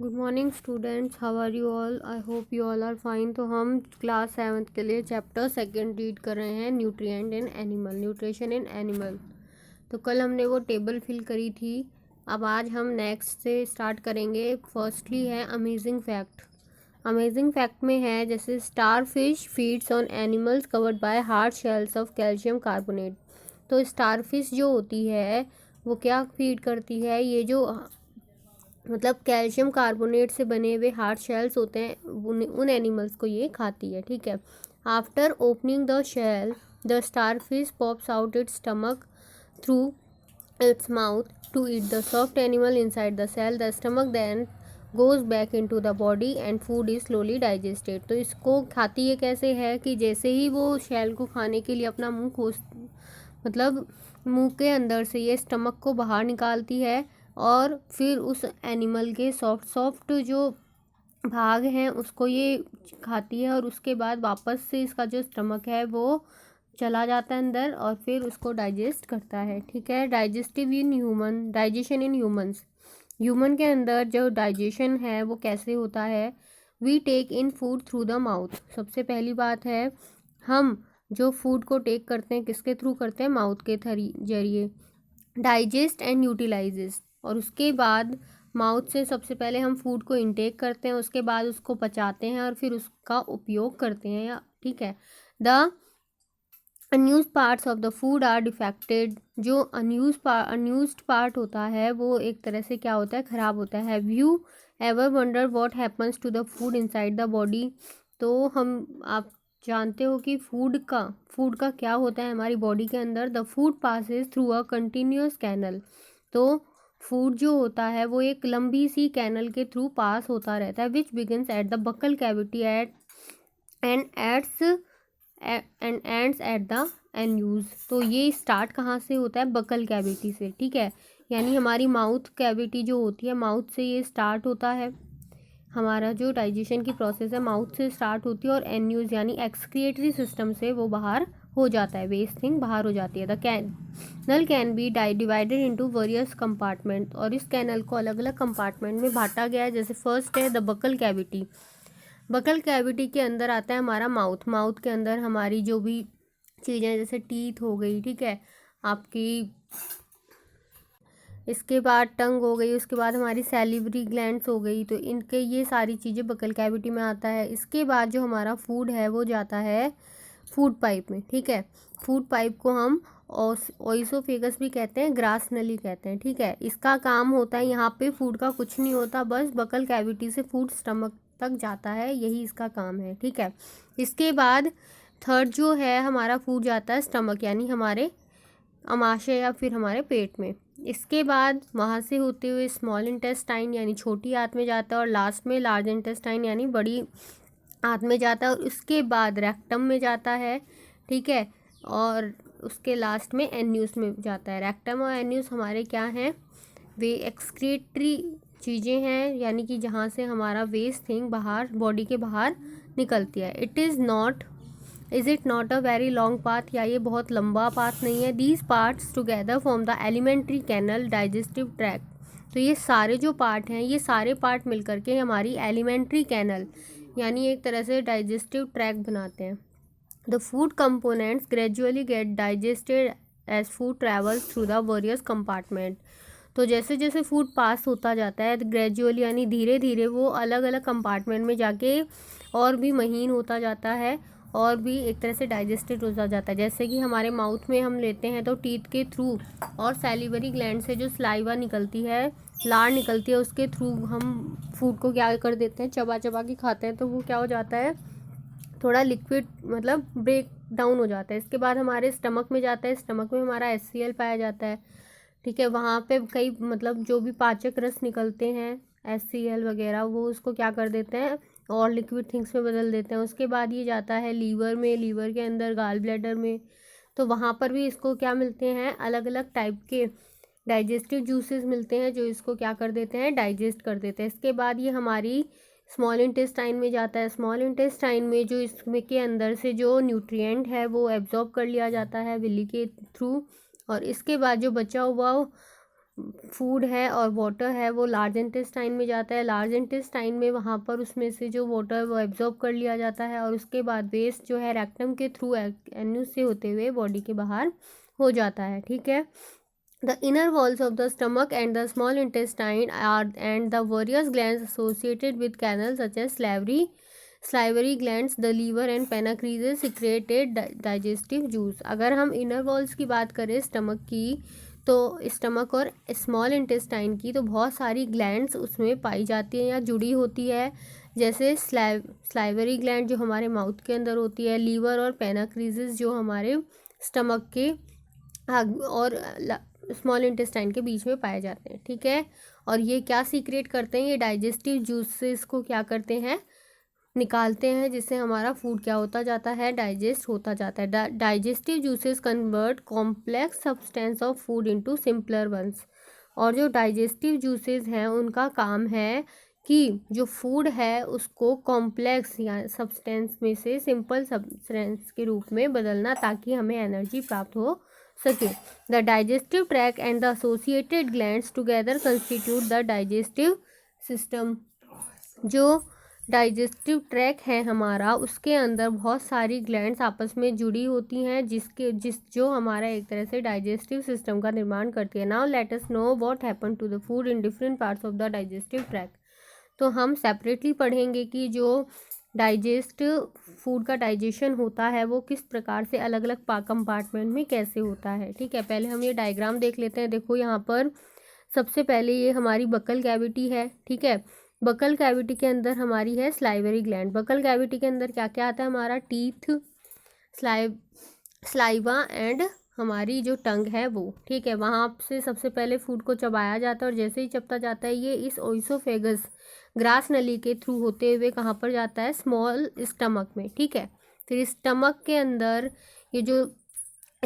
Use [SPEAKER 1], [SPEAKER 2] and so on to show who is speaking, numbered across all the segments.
[SPEAKER 1] Good morning students, how are you all? I hope you all are fine. तो हम class 7th के लिए chapter 2 read कर रहे हैं, nutrient in animal, nutrition in animal. तो कल हमने वो टेबल फिल करी थी। अब आज हम नेक्स्ट से स्टार्ट करेंगे। फर्स्टली है अमेजिंग फैक्ट। अमेजिंग फैक्ट में है जैसे star fish feeds on animals covered by hard shells of calcium carbonate. तो स्टार फिश जो होती है वो क्या फीड करती है? ये जो मतलब कैल्शियम कार्बोनेट से बने हुए हार्ड शेल्स होते हैं उन एनिमल्स को ये खाती है। ठीक है। After opening the shell the star fish pops out its stomach through its mouth to eat the soft animal inside the shell. The stomach then goes back into the body and food is slowly digested. तो इसको खाती है कैसे है कि जैसे ही वो shell को खाने के लिए अपना मुंह खोस मतलब मुंह के अंदर से ये स्टमक को बाहर निकालती है और फिर उस एनिमल के सॉफ्ट जो भाग हैं उसको ये खाती है और उसके बाद वापस से इसका जो स्टमक है वो चला जाता है अंदर और फिर उसको डाइजेस्ट करता है। ठीक है। Digestion in humans. ह्यूमन के अंदर जो डाइजेशन है वो कैसे होता है? We take in food through the mouth. सबसे पहली बात है हम जो फूड को टेक करते हैं किसके थ्रू करते हैं? माउथ के जरिए। Digest and utilises. और उसके बाद माउथ से सबसे पहले हम फूड को इनटेक करते हैं, उसके बाद उसको पचाते हैं और फिर उसका उपयोग करते हैं। या ठीक है। The unused parts of the food are defected. जो अनयूज्ड पार्ट होता है वो एक तरह से क्या होता है? ख़राब होता है। Have you ever wonder what happens to the food inside the body? तो आप जानते हो कि फूड का क्या होता है हमारी बॉडी के अंदर? The food passes through a continuous canal. तो फूड जो होता है वो एक लंबी सी कैनल के थ्रू पास होता रहता है, which begins at the buccal cavity and ends at the anus. तो ये स्टार्ट कहाँ से होता है? बकल कैविटी से। ठीक है। यानी हमारी माउथ कैविटी जो होती है, माउथ से ये स्टार्ट होता है। हमारा जो डाइजेशन की प्रोसेस है माउथ से स्टार्ट होती है और एन्यूज यानी एक्सक्रिएटरी सिस्टम से वो बाहर हो जाता है, वेस्ट थिंग बाहर हो जाती है। The canal can be divided into various compartment. और इस कैनल को अलग अलग कंपार्टमेंट में बांटा गया है। जैसे फर्स्ट है the buccal cavity. Buccal cavity के अंदर आता है हमारा माउथ। माउथ के अंदर हमारी जो भी चीज़ें जैसे टीथ हो गई, ठीक है, आपकी इसके बाद टंग हो गई, उसके बाद हमारी सैलिवरी ग्लैंड्स हो गई। तो इनके ये सारी चीज़ें बकल कैविटी में आता है। इसके बाद जो हमारा फूड है वो जाता है फूड पाइप में। ठीक है। फूड पाइप को हम ओइसोफेगस भी कहते हैं, ग्रास नली कहते हैं। ठीक है। इसका काम होता है, यहाँ पे फूड का कुछ नहीं होता, बस बकल कैविटी से फूड स्टमक तक जाता है, यही इसका काम है। ठीक है। इसके बाद थर्ड जो है हमारा फूड जाता है स्टमक यानी हमारे अमाशय या फिर हमारे पेट में। इसके बाद वहाँ से होते हुए स्मॉल इंटेस्टाइन यानी छोटी आंत में जाता है और लास्ट में लार्ज इंटेस्टाइन यानी बड़ी आंत में जाता है और उसके बाद रेक्टम में जाता है। ठीक है। और उसके लास्ट में एन्यूस में जाता है। रेक्टम और एन्यूस हमारे क्या हैं? वे एक्सक्रीटरी चीज़ें हैं, यानी कि जहाँ से हमारा वेस्ट थिंग बाहर बॉडी के बाहर निकलती है। Is it not a very long path? या ये बहुत लंबा पाथ नहीं है? These parts together form the alimentary canal digestive tract. तो ये सारे जो पार्ट हैं, ये सारे पार्ट मिलकर के हमारी एलिमेंट्री कैनल यानी एक तरह से डाइजेस्टिव ट्रैक बनाते हैं। The food components gradually get digested as food travels through the various compartment. तो जैसे जैसे फूड पास होता जाता है ग्रेजुअली यानी धीरे धीरे वो अलग अलग कंपार्टमेंट में जाके और भी महीन होता जाता है और भी एक तरह से डाइजेस्टेड हो जाता है। जैसे कि हमारे माउथ में हम लेते हैं तो टीथ के थ्रू और सैलिवरी ग्लैंड से जो सलाइवा निकलती है, लार निकलती है, उसके थ्रू हम फूड को क्या कर देते हैं? चबा चबा के खाते हैं। तो वो क्या हो जाता है? थोड़ा लिक्विड मतलब ब्रेक डाउन हो जाता है। इसके बाद हमारे स्टमक में जाता है। स्टमक में हमारा HCl पाया जाता है। ठीक है। वहाँ पे कई मतलब जो भी पाचक रस निकलते हैं HCl वगैरह, वो उसको क्या कर देते हैं और लिक्विड थिंग्स में बदल देते हैं। उसके बाद ये जाता है लीवर में, लीवर के अंदर गाल ब्लैडर में। तो वहाँ पर भी इसको क्या मिलते हैं? अलग अलग टाइप के डाइजेस्टिव जूसेस मिलते हैं जो इसको क्या कर देते हैं? डाइजेस्ट कर देते हैं। इसके बाद ये हमारी स्मॉल इंटेस्टाइन में जाता है। स्मॉल इंटेस्टाइन में जो इसमें के अंदर से जो न्यूट्रिएंट है वो एब्जॉर्ब कर लिया जाता है विली के थ्रू। और इसके बाद जो बचा हुआ फूड है और वाटर है वो लार्ज इंटेस्टाइन में जाता है। लार्ज इंटेस्टाइन में वहाँ पर उसमें से जो वाटर वो एब्जॉर्ब कर लिया जाता है और उसके बाद वेस्ट जो है रेक्टम के थ्रू एन्यूस से होते हुए बॉडी के बाहर हो जाता है, ठीक है। The inner walls of the stomach and the small intestine are and the various glands associated with canals such as salivary glands, the liver and pancreas secreted digestive juice। अगर हम inner walls की बात करें stomach की, तो stomach और small intestine की, तो बहुत सारी ग्लैंड्स उसमें पाई जाती हैं या जुड़ी होती है, जैसे स्लाइवरी ग्लैंड जो हमारे माउथ के अंदर होती है, लीवर और पैनाक्रीजेस जो हमारे स्टमक के और स्मॉल इंटेस्टाइन के बीच में पाए जाते हैं, ठीक है। और ये क्या सीक्रेट करते हैं, ये डाइजेस्टिव जूसेस को क्या करते हैं, निकालते हैं, जिससे हमारा फूड क्या होता जाता है, डाइजेस्ट होता जाता है। Digestive juices convert complex substance of food into simpler ones. और जो डाइजेस्टिव जूसेस हैं उनका काम है कि जो फूड है उसको कॉम्प्लेक्स या सब्सटेंस में से सिंपल सब्सटेंस के रूप में बदलना, ताकि हमें एनर्जी प्राप्त हो सके। The digestive track and the associated glands together constitute the digestive system. जो डाइजेस्टिव ट्रैक है हमारा, उसके अंदर बहुत सारी ग्लैंड्स आपस में जुड़ी होती हैं, जो हमारा एक तरह से डाइजेस्टिव सिस्टम का निर्माण करती है। Now let us know what happen to the food in different parts of the digestive tract. तो हम सेपरेटली पढ़ेंगे कि जो फूड का डाइजेशन होता है वो किस प्रकार से अलग अलग कंपार्टमेंट में कैसे होता है, ठीक है। पहले हम ये डायग्राम देख लेते हैं। देखो यहाँ पर सबसे पहले ये हमारी बकल कैविटी है, ठीक है। बकल कैविटी के अंदर हमारी है स्लाइवरी ग्लैंड। बकल कैविटी के अंदर क्या क्या आता है, हमारा टीथ, स्लाइवा एंड हमारी जो टंग है वो, ठीक है। वहाँ से सबसे पहले फूड को चबाया जाता है और जैसे ही चबता जाता है ये इस ओइसोफेगस ग्रास नली के थ्रू होते हुए कहाँ पर जाता है, स्मॉल स्टमक में, ठीक है। फिर स्टमक के अंदर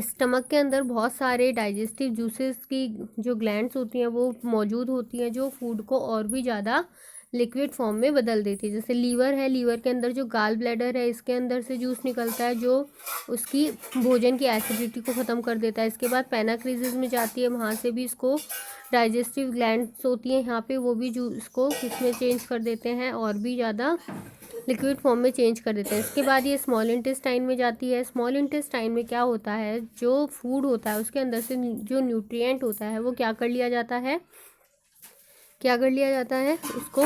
[SPEAKER 1] स्टमक के अंदर बहुत सारे डाइजेस्टिव जूसेस की जो ग्लैंड्स होती हैं वो मौजूद होती हैं, जो फूड को और भी ज़्यादा लिक्विड फॉर्म में बदल देती है। जैसे लीवर है, लीवर के अंदर जो गाल ब्लैडर है, इसके अंदर से जूस निकलता है जो उसकी भोजन की एसिडिटी को ख़त्म कर देता है। इसके बाद पैनाक्रीजेस में जाती है, वहाँ से भी इसको डाइजेस्टिव ग्लैंड्स होती हैं यहाँ पे, वो भी जूस को किसमें चेंज कर देते हैं और भी ज़्यादा लिक्विड फॉर्म में चेंज कर देते हैं। इसके बाद ये स्मॉल इंटेस्टाइन में जाती है। स्मॉल इंटेस्टाइन में क्या होता है, जो फूड होता है उसके अंदर से जो न्यूट्रिएंट होता है वो क्या कर लिया जाता है, उसको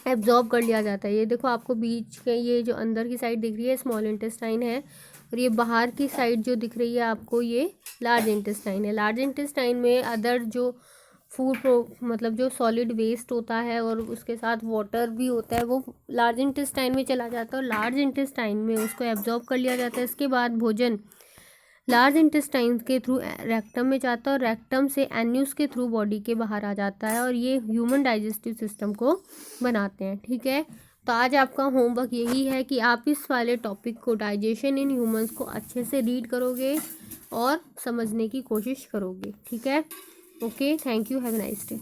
[SPEAKER 1] एब्जॉर्ब कर लिया जाता है। ये देखो आपको बीच के ये जो अंदर की साइड दिख रही है स्मॉल इंटेस्टाइन है, और ये बाहर की साइड जो दिख रही है आपको ये लार्ज इंटेस्टाइन है। लार्ज इंटेस्टाइन में अदर जो मतलब जो सॉलिड वेस्ट होता है और उसके साथ वाटर भी होता है वो लार्ज इंटेस्टाइन में चला जाता है और लार्ज इंटेस्टाइन में उसको एब्जॉर्ब कर लिया जाता है। इसके बाद भोजन लार्ज इंटेस्टाइन के थ्रू रेक्टम में जाता है और रेक्टम से एन्यूस के थ्रू बॉडी के बाहर आ जाता है, और ये ह्यूमन डाइजेस्टिव सिस्टम को बनाते हैं, ठीक है। तो आज आपका होमवर्क यही है कि आप इस वाले टॉपिक को, डाइजेशन इन ह्यूमंस को अच्छे से रीड करोगे और समझने की कोशिश करोगे, ठीक है। Okay, thank you, have a nice day.